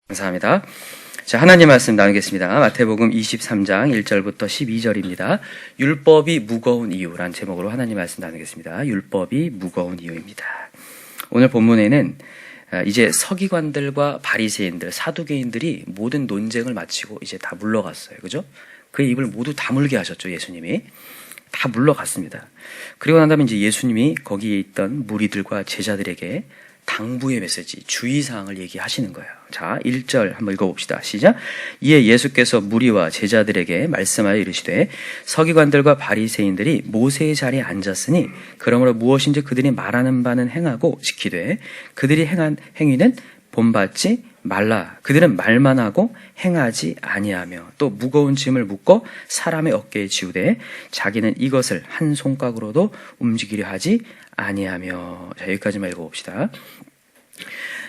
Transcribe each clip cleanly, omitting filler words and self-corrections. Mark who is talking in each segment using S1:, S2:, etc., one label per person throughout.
S1: 감사합니다. 자, 하나님 말씀 나누겠습니다. 마태복음 23장 1절부터 12절입니다. 율법이 무거운 이유란 제목으로 하나님 말씀 나누겠습니다. 율법이 무거운 이유입니다. 오늘 본문에는 이제 서기관들과 바리새인들, 사두개인들이 모든 논쟁을 마치고 이제 다 물러갔어요. 그죠? 그 입을 모두 다물게 하셨죠, 예수님이. 다 물러갔습니다. 그리고 난 다음에 이제 예수님이 거기에 있던 무리들과 제자들에게 당부의 메시지, 주의사항을 얘기하시는 거예요. 자, 1절 한번 읽어봅시다. 시작. 이에 예수께서 무리와 제자들에게 말씀하여 이르시되 서기관들과 바리새인들이 모세의 자리에 앉았으니 그러므로 무엇인지 그들이 말하는 바는 행하고 지키되 그들이 행한 행위는 본받지 말라. 그들은 말만 하고 행하지 아니하며 또 무거운 짐을 묶어 사람의 어깨에 지우되 자기는 이것을 한 손가락으로도 움직이려 하지 아니하며. 자, 여기까지만 읽어봅시다.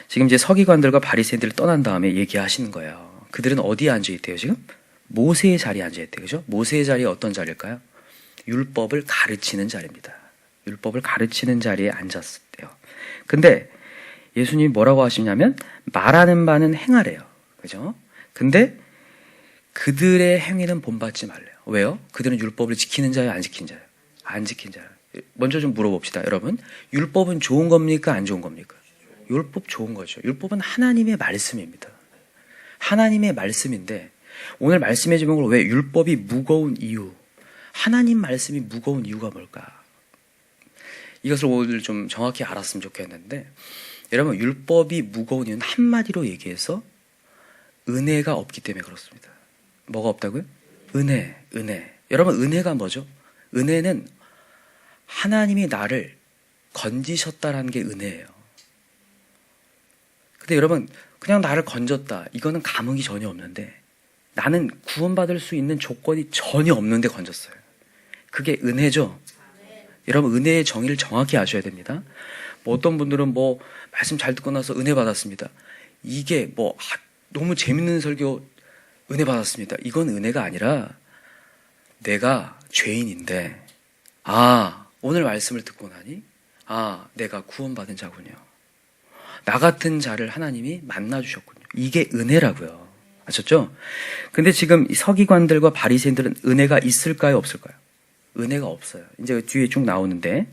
S1: 지금 이제 서기관들과 바리새인들을 떠난 다음에 얘기하시는 거예요. 그들은 어디에 앉아있대요 지금? 모세의 자리에 앉아있대요. 그죠? 모세의 자리에 어떤 자리일까요? 율법을 가르치는 자리입니다. 율법을 가르치는 자리에 앉았대요. 근데 예수님이 뭐라고 하시냐면 말하는 바는 행하래요. 그죠? 근데 그들의 행위는 본받지 말래요. 왜요? 그들은 율법을 지키는 자예요, 안 지킨 자예요? 안 지킨 자예요. 먼저 좀 물어봅시다. 여러분, 율법은 좋은 겁니까, 안 좋은 겁니까? 율법 좋은 거죠. 율법은 하나님의 말씀입니다. 하나님의 말씀인데 오늘 말씀의 제목으로 왜 율법이 무거운 이유, 하나님 말씀이 무거운 이유가 뭘까? 이것을 오늘 좀 정확히 알았으면 좋겠는데, 여러분, 율법이 무거운 이유는 한마디로 얘기해서 은혜가 없기 때문에 그렇습니다. 뭐가 없다고요? 은혜. 여러분, 은혜가 뭐죠? 은혜는 하나님이 나를 건지셨다라는 게 은혜예요. 근데 여러분, 그냥 나를 건졌다, 이거는 감흥이 전혀 없는데 나는 구원받을 수 있는 조건이 전혀 없는데 건졌어요. 그게 은혜죠. 여러분, 은혜의 정의를 정확히 아셔야 됩니다. 뭐 어떤 분들은 말씀 잘 듣고 나서 은혜 받았습니다. 이게 너무 재밌는 설교 은혜 받았습니다. 이건 은혜가 아니라 내가 죄인인데 오늘 말씀을 듣고 나니 내가 구원받은 자군요. 나 같은 자를 하나님이 만나주셨군요. 이게 은혜라고요. 아셨죠? 근데 지금 서기관들과 바리새인들은 은혜가 있을까요, 없을까요? 은혜가 없어요. 이제 뒤에 쭉 나오는데,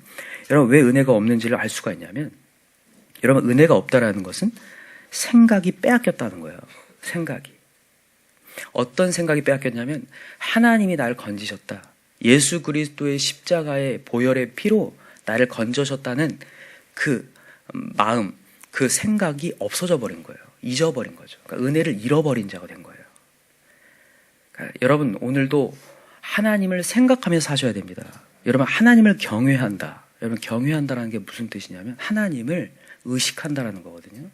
S1: 여러분, 왜 은혜가 없는지를 알 수가 있냐면, 여러분, 은혜가 없다라는 것은 생각이 빼앗겼다는 거예요. 생각이. 어떤 생각이 빼앗겼냐면 하나님이 나를 건지셨다, 예수 그리스도의 십자가의 보혈의 피로 나를 건져셨다는 그 마음, 그 생각이 없어져 버린 거예요. 잊어버린 거죠. 그러니까 은혜를 잃어버린 자가 된 거예요. 그러니까 여러분, 오늘도 하나님을 생각하면서 사셔야 됩니다. 여러분, 하나님을 경외한다. 여러분, 경외한다는 게 무슨 뜻이냐면 하나님을 의식한다라는 거거든요.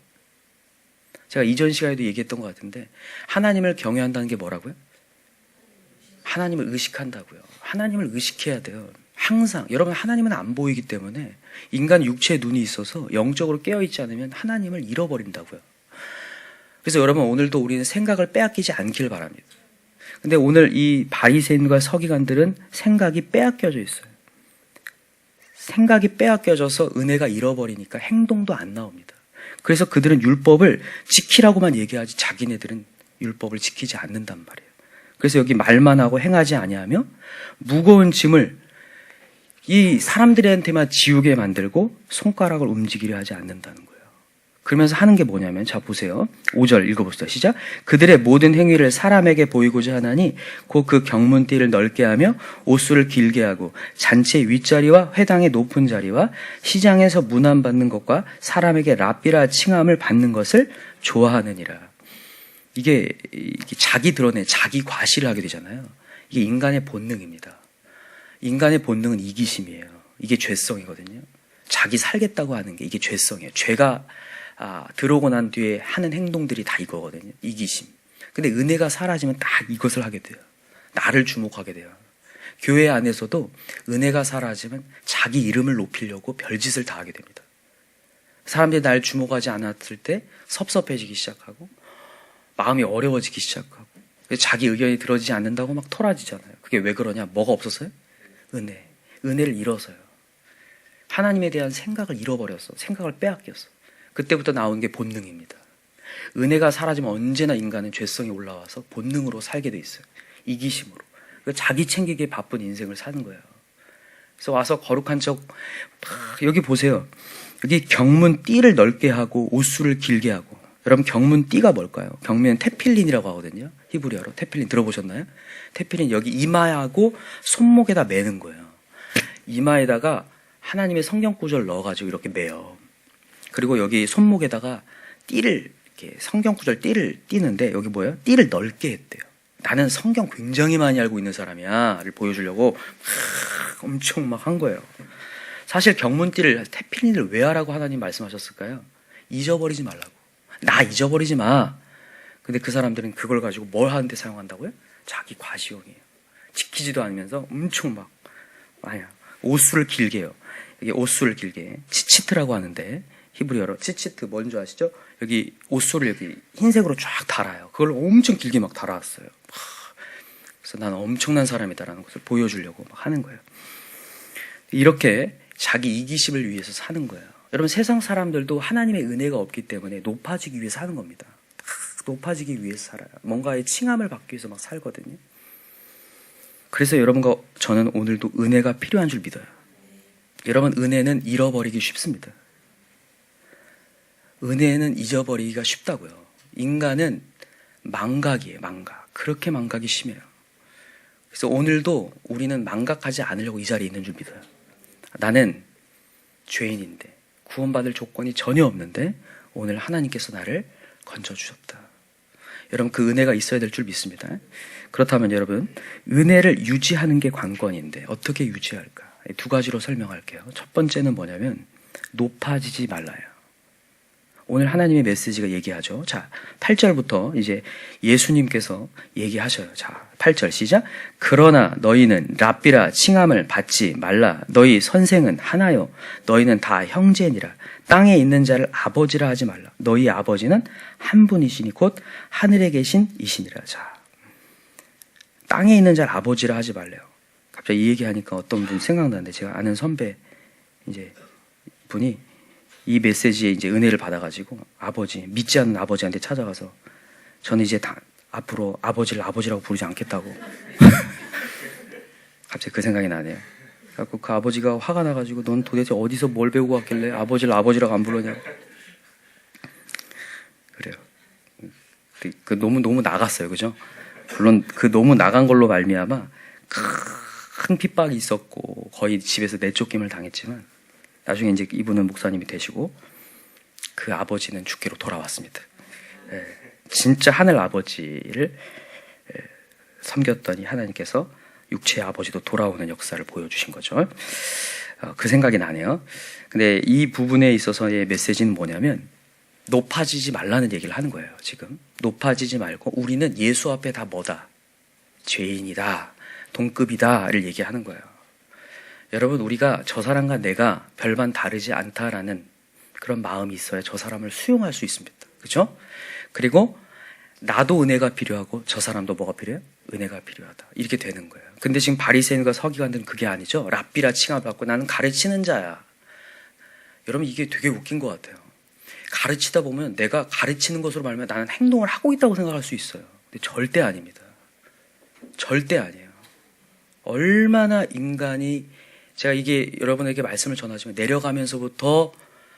S1: 제가 이전 시간에도 얘기했던 것 같은데, 하나님을 경외한다는 게 뭐라고요? 하나님을 의식한다고요. 하나님을 의식해야 돼요. 항상. 여러분, 하나님은 안 보이기 때문에 인간 육체의 눈이 있어서 영적으로 깨어있지 않으면 하나님을 잃어버린다고요. 그래서 여러분, 오늘도 우리는 생각을 빼앗기지 않길 바랍니다. 근데 오늘 이 바리새인과 서기관들은 생각이 빼앗겨져 있어요. 생각이 빼앗겨져서 은혜가 잃어버리니까 행동도 안 나옵니다. 그래서 그들은 율법을 지키라고만 얘기하지 자기네들은 율법을 지키지 않는단 말이에요. 그래서 여기 말만 하고 행하지 아니하며 무거운 짐을 이 사람들한테만 지우게 만들고 손가락을 움직이려 하지 않는다는 거예요. 그러면서 하는 게 뭐냐면, 자 보세요. 5절 읽어봅시다. 시작. 그들의 모든 행위를 사람에게 보이고자 하나니 곧 그 경문띠를 넓게 하며 옷수를 길게 하고 잔치 윗자리와 회당의 높은 자리와 시장에서 문안받는 것과 사람에게 랍비라 칭함을 받는 것을 좋아하느니라. 이게 자기 드러내, 자기 과시를 하게 되잖아요. 이게 인간의 본능입니다. 인간의 본능은 이기심이에요. 이게 죄성이거든요. 자기 살겠다고 하는 게 이게 죄성이에요. 죄가 들어오고 난 뒤에 하는 행동들이 다 이거거든요. 이기심. 근데 은혜가 사라지면 딱 이것을 하게 돼요. 나를 주목하게 돼요. 교회 안에서도 은혜가 사라지면 자기 이름을 높이려고 별짓을 다 하게 됩니다. 사람들이 날 주목하지 않았을 때 섭섭해지기 시작하고 마음이 어려워지기 시작하고 자기 의견이 들어지지 않는다고 막 토라지잖아요. 그게 왜 그러냐? 뭐가 없어서요? 은혜를 잃어서요. 하나님에 대한 생각을 잃어버렸어. 생각을 빼앗겼어. 그때부터 나온 게 본능입니다. 은혜가 사라지면 언제나 인간은 죄성이 올라와서 본능으로 살게 돼 있어요. 이기심으로. 자기 챙기기에 바쁜 인생을 사는 거예요. 그래서 와서 거룩한 척, 여기 보세요. 여기 경문 띠를 넓게 하고 옷수를 길게 하고. 여러분 경문 띠가 뭘까요? 경문은 테필린이라고 하거든요. 히브리어로. 테필린 들어보셨나요? 테필린 여기 이마하고 손목에다 매는 거예요. 이마에다가 하나님의 성경 구절 넣어가지고 이렇게 매요. 그리고 여기 손목에다가 띠를, 이렇게 성경 구절 띠를 띠는데 여기 뭐예요? 띠를 넓게 했대요. 나는 성경 굉장히 많이 알고 있는 사람이야 를 보여주려고 엄청 막 한 거예요. 사실 경문띠를, 테필린을 왜 하라고 하나님 말씀하셨을까요? 잊어버리지 말라고. 나 잊어버리지 마. 근데 그 사람들은 그걸 가지고 뭘 하는데 사용한다고요? 자기 과시용이에요. 지키지도 않으면서 엄청 막 아야. 옷수를 길게 해요. 이게 옷수를 길게 치치트라고 하는데 히브리어로 치치트 뭔지 아시죠? 여기 옷수를 여기 흰색으로 쫙 달아요. 그걸 엄청 길게 막 달아왔어요. 그래서 나는 엄청난 사람이다라는 것을 보여주려고 막 하는 거예요. 이렇게 자기 이기심을 위해서 사는 거예요. 여러분 세상 사람들도 하나님의 은혜가 없기 때문에 높아지기 위해서 사는 겁니다. 높아지기 위해서 살아요. 뭔가의 칭함을 받기 위해서 막 살거든요. 그래서 여러분과 저는 오늘도 은혜가 필요한 줄 믿어요. 여러분 은혜는 잃어버리기 쉽습니다. 은혜는 잊어버리기가 쉽다고요. 인간은 망각이에요. 망각. 그렇게 망각이 심해요. 그래서 오늘도 우리는 망각하지 않으려고 이 자리에 있는 줄 믿어요. 나는 죄인인데 구원받을 조건이 전혀 없는데 오늘 하나님께서 나를 건져주셨다. 여러분 그 은혜가 있어야 될 줄 믿습니다. 그렇다면 여러분 은혜를 유지하는 게 관건인데 어떻게 유지할까? 두 가지로 설명할게요. 첫 번째는 뭐냐면 높아지지 말라요. 오늘 하나님의 메시지가 얘기하죠. 자, 8절부터 이제 예수님께서 얘기하셔요. 자, 8절 시작. 그러나 너희는 랍비라 칭함을 받지 말라. 너희 선생은 하나요. 너희는 다 형제니라. 땅에 있는 자를 아버지라 하지 말라. 너희 아버지는 한 분이시니 곧 하늘에 계신 이시니라. 자, 땅에 있는 자를 아버지라 하지 말래요. 갑자기 이 얘기하니까 어떤 분 생각나는데 제가 아는 선배 이제 분이 이 메시지에 이제 은혜를 받아가지고 아버지, 믿지 않는 아버지한테 찾아가서 저는 이제 앞으로 아버지를 아버지라고 부르지 않겠다고. 갑자기 그 생각이 나네요. 그래서 그 아버지가 화가 나가지고 넌 도대체 어디서 뭘 배우고 왔길래 아버지를 아버지라고 안 부르냐고. 그래요. 그 너무 나갔어요, 그죠? 물론 그 너무 나간 걸로 말미암아 큰 핍박이 있었고 거의 집에서 내쫓김을 당했지만 나중에 이제 이분은 목사님이 되시고 그 아버지는 주께로 돌아왔습니다. 진짜 하늘 아버지를 섬겼더니 하나님께서 육체의 아버지도 돌아오는 역사를 보여주신 거죠. 그 생각이 나네요. 근데 이 부분에 있어서의 메시지는 뭐냐면 높아지지 말라는 얘기를 하는 거예요. 지금 높아지지 말고 우리는 예수 앞에 다 뭐다? 죄인이다, 동급이다를 얘기하는 거예요. 여러분 우리가 저 사람과 내가 별반 다르지 않다라는 그런 마음이 있어야 저 사람을 수용할 수 있습니다. 그렇죠? 그리고 나도 은혜가 필요하고 저 사람도 뭐가 필요해요? 은혜가 필요하다. 이렇게 되는 거예요. 근데 지금 바리새인과 서기관들은 그게 아니죠. 랍비라 칭함을 받고 나는 가르치는 자야. 여러분 이게 되게 웃긴 것 같아요. 가르치다 보면 내가 가르치는 것으로 말하면 나는 행동을 하고 있다고 생각할 수 있어요. 근데 절대 아닙니다. 절대 아니에요. 얼마나 인간이 제가 이게 여러분에게 말씀을 전하지만 내려가면서부터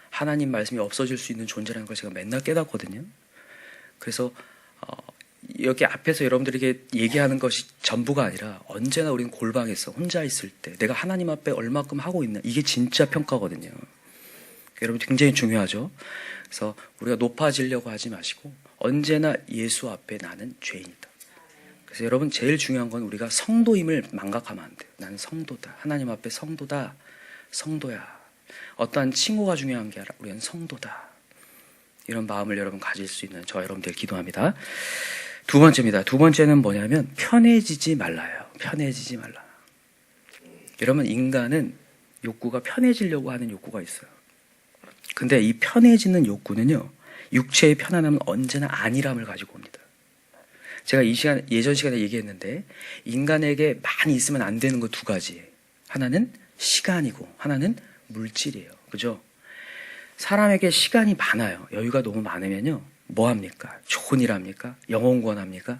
S1: 하나님 말씀이 없어질 수 있는 존재라는 걸 제가 맨날 깨닫거든요. 그래서 여기 앞에서 여러분들에게 얘기하는 것이 전부가 아니라 언제나 우리는 골방에서 혼자 있을 때 내가 하나님 앞에 얼마큼 하고 있나 이게 진짜 평가거든요. 여러분 굉장히 중요하죠. 그래서 우리가 높아지려고 하지 마시고 언제나 예수 앞에 나는 죄인이다. 그래서 여러분 제일 중요한 건 우리가 성도임을 망각하면 안 돼요. 나는 성도다. 하나님 앞에 성도다. 성도야. 어떠한 칭호가 중요한 게 아니라 우리는 성도다. 이런 마음을 여러분 가질 수 있는 저 여러분들 기도합니다. 두 번째입니다. 두 번째는 뭐냐면 편해지지 말라요. 편해지지 말라. 여러분 인간은 욕구가 편해지려고 하는 욕구가 있어요. 근데 이 편해지는 욕구는요. 육체의 편안함은 언제나 안일함을 가지고 옵니다. 제가 예전 시간에 얘기했는데 인간에게 많이 있으면 안 되는 거 두 가지. 하나는 시간이고 하나는 물질이에요. 그죠? 사람에게 시간이 많아요. 여유가 너무 많으면요. 뭐 합니까? 좋은 일 합니까? 영혼 구원합니까?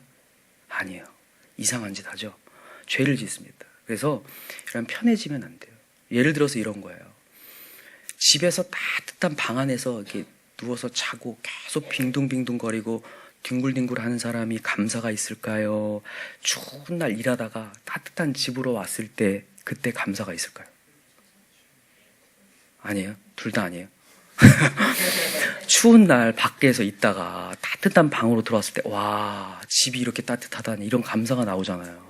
S1: 아니에요. 이상한 짓 하죠. 죄를 짓습니다. 그래서 이런 편해지면 안 돼요. 예를 들어서 이런 거예요. 집에서 따뜻한 방 안에서 이렇게 누워서 자고 계속 빙둥빙둥거리고 뒹굴뒹굴 하는 사람이 감사가 있을까요? 추운 날 일하다가 따뜻한 집으로 왔을 때 그때 감사가 있을까요? 아니에요. 둘 다 아니에요. 추운 날 밖에서 있다가 따뜻한 방으로 들어왔을 때 와, 집이 이렇게 따뜻하다니 이런 감사가 나오잖아요.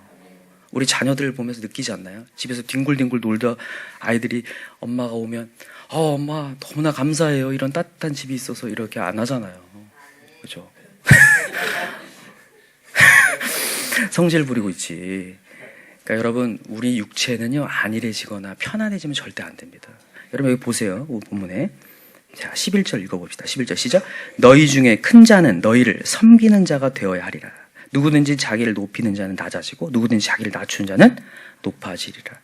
S1: 우리 자녀들 보면서 느끼지 않나요? 집에서 뒹굴뒹굴 놀다 아이들이 엄마가 오면 엄마 너무나 감사해요. 이런 따뜻한 집이 있어서 이렇게 안 하잖아요. 그죠? 성질 부리고 있지. 그러니까 여러분, 우리 육체는요, 안일해지거나 편안해지면 절대 안 됩니다. 여러분 여기 보세요. 본문에. 자, 11절 읽어봅시다. 11절 시작. 너희 중에 큰 자는 너희를 섬기는 자가 되어야 하리라. 누구든지 자기를 높이는 자는 낮아지고 누구든지 자기를 낮추는 자는 높아지리라.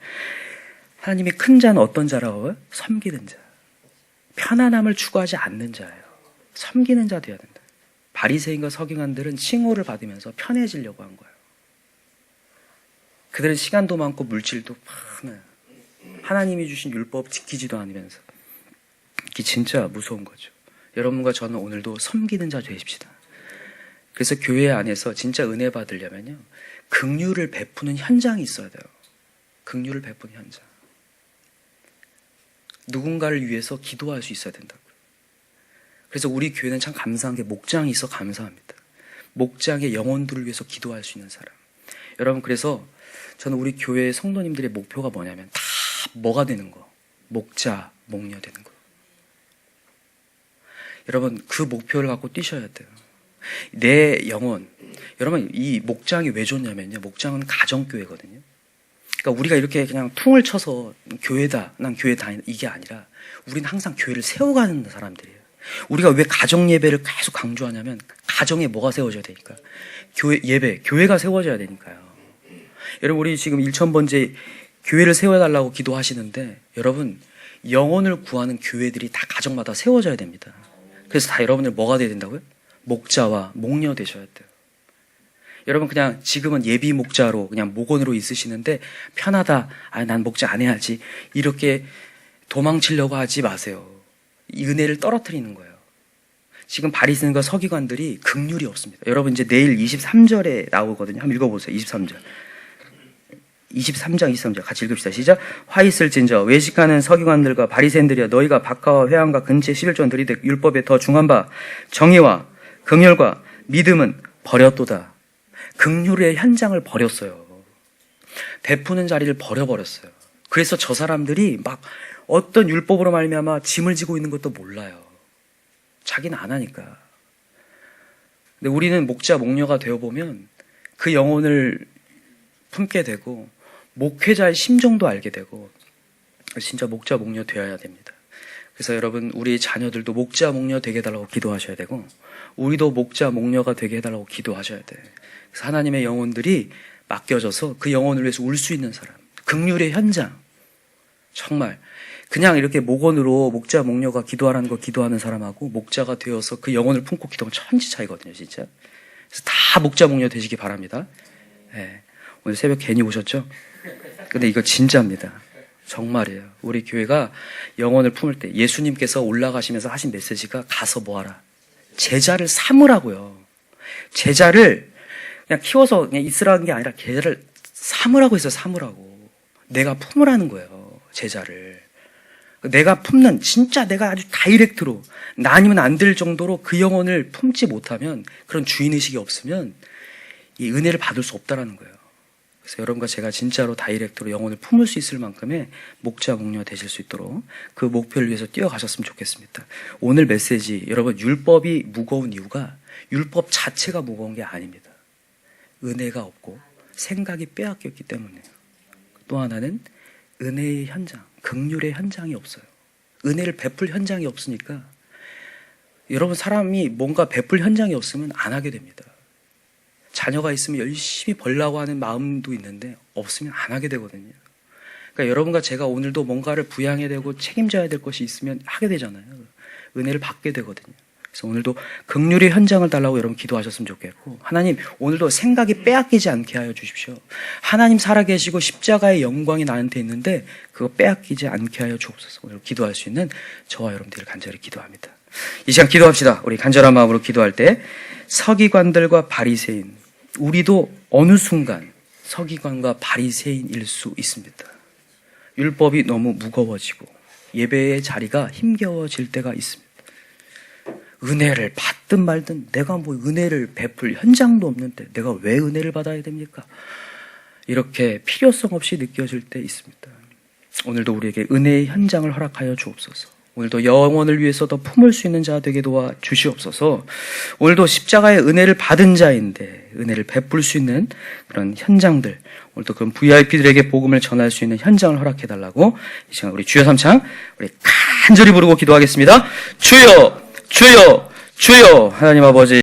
S1: 하나님이 큰 자는 어떤 자라고요? 섬기는 자. 편안함을 추구하지 않는 자예요. 섬기는 자 되어야 된다. 바리새인과 서기관들은 칭호를 받으면서 편해지려고 한 거예요. 그들은 시간도 많고 물질도 많아요. 하나님이 주신 율법 지키지도 않으면서. 이게 진짜 무서운 거죠. 여러분과 저는 오늘도 섬기는 자 되십시다. 그래서 교회 안에서 진짜 은혜 받으려면요, 긍휼을 베푸는 현장이 있어야 돼요. 긍휼을 베푸는 현장. 누군가를 위해서 기도할 수 있어야 된다고요. 그래서 우리 교회는 참 감사한 게 목장이 있어 감사합니다. 목장의 영혼들을 위해서 기도할 수 있는 사람. 여러분, 그래서 저는 우리 교회 성도님들의 목표가 뭐냐면 다 뭐가 되는 거? 목자, 목녀 되는 거. 여러분, 그 목표를 갖고 뛰셔야 돼요. 내 영혼. 여러분, 이 목장이 왜 좋냐면요, 목장은 가정교회거든요. 그러니까 우리가 이렇게 그냥 퉁을 쳐서 교회다, 난 교회 다닌다, 이게 아니라 우리는 항상 교회를 세워가는 사람들이에요. 우리가 왜 가정 예배를 계속 강조하냐면 가정에 뭐가 세워져야 되니까. 교회가 세워져야 되니까요. 여러분, 우리 지금 1000번째 교회를 세워달라고 기도하시는데, 여러분, 영혼을 구하는 교회들이 다 가정마다 세워져야 됩니다. 그래서 다 여러분들 뭐가 돼야 된다고요? 목자와 목녀 되셔야 돼요. 여러분, 그냥 지금은 예비 목자로 그냥 목원으로 있으시는데 편하다, 난 목자 안 해야지, 이렇게 도망치려고 하지 마세요. 이 은혜를 떨어뜨리는 거예요. 지금 바리새인과 서기관들이 긍휼이 없습니다. 여러분, 이제 내일 23절에 나오거든요. 한번 읽어보세요. 23절. 23장 23절 같이 읽읍시다. 시작. 화 있을진저 외식하는 서기관들과 바리새인들이여, 너희가 박하와 회당과 근체 11조 들이되 율법에 더 중한 바 정의와 긍휼과 믿음은 버렸도다. 긍휼의 현장을 버렸어요. 베푸는 자리를 버려버렸어요. 그래서 저 사람들이 막 어떤 율법으로 말미암아 짐을 지고 있는 것도 몰라요. 자기는 안 하니까. 근데 우리는 목자 목녀가 되어보면 그 영혼을 품게 되고 목회자의 심정도 알게 되고 진짜 목자 목녀 되어야 됩니다. 그래서 여러분, 우리 자녀들도 목자 목녀 되게 해달라고 기도하셔야 되고 우리도 목자 목녀가 되게 해달라고 기도하셔야 돼요. 그래서 하나님의 영혼들이 맡겨져서 그 영혼을 위해서 울 수 있는 사람, 긍휼의 현장. 정말 그냥 이렇게 목원으로 목자 목녀가 기도하라는 거 기도하는 사람하고 목자가 되어서 그 영혼을 품고 기도하면 천지 차이거든요, 진짜. 그래서 다 목자 목녀 되시기 바랍니다. 네. 오늘 새벽 괜히 오셨죠? 근데 이거 진짜입니다. 정말이에요. 우리 교회가 영혼을 품을 때 예수님께서 올라가시면서 하신 메시지가 가서 뭐하라? 제자를 삼으라고요. 제자를 그냥 키워서 그냥 있으라는 게 아니라 제자를 삼으라고 해서 삼으라고. 내가 품으라는 거예요. 제자를. 내가 품는, 진짜 내가 아주 다이렉트로 나 아니면 안 될 정도로 그 영혼을 품지 못하면, 그런 주인의식이 없으면 이 은혜를 받을 수 없다라는 거예요. 그래서 여러분과 제가 진짜로 다이렉트로 영혼을 품을 수 있을 만큼의 목자 목녀 되실 수 있도록 그 목표를 위해서 뛰어가셨으면 좋겠습니다. 오늘 메시지, 여러분, 율법이 무거운 이유가 율법 자체가 무거운 게 아닙니다. 은혜가 없고 생각이 빼앗겼기 때문이에요. 또 하나는 은혜의 현장, 긍휼의 현장이 없어요. 은혜를 베풀 현장이 없으니까 여러분, 사람이 뭔가 베풀 현장이 없으면 안 하게 됩니다. 자녀가 있으면 열심히 벌려고 하는 마음도 있는데 없으면 안 하게 되거든요. 그러니까 여러분과 제가 오늘도 뭔가를 부양해야 되고 책임져야 될 것이 있으면 하게 되잖아요. 은혜를 받게 되거든요. 그래서 오늘도 긍휼의 현장을 달라고 여러분 기도하셨으면 좋겠고, 하나님 오늘도 생각이 빼앗기지 않게 하여 주십시오. 하나님 살아계시고 십자가의 영광이 나한테 있는데 그거 빼앗기지 않게 하여 주옵소서. 오늘 기도할 수 있는 저와 여러분들 간절히 기도합니다. 이 시간 기도합시다. 우리 간절한 마음으로 기도할 때 서기관들과 바리새인, 우리도 어느 순간 서기관과 바리새인일 수 있습니다. 율법이 너무 무거워지고 예배의 자리가 힘겨워질 때가 있습니다. 은혜를 받든 말든 내가 뭐 은혜를 베풀 현장도 없는데 내가 왜 은혜를 받아야 됩니까? 이렇게 필요성 없이 느껴질 때 있습니다. 오늘도 우리에게 은혜의 현장을 허락하여 주옵소서. 오늘도 영혼을 위해서 더 품을 수 있는 자 되게 도와 주시옵소서. 오늘도 십자가의 은혜를 받은 자인데 은혜를 베풀 수 있는 그런 현장들, 오늘도 그런 VIP들에게 복음을 전할 수 있는 현장을 허락해달라고 이 시간 우리 주여 삼창 우리 간절히 부르고 기도하겠습니다. 주여, 주여, 주여. 하나님 아버지,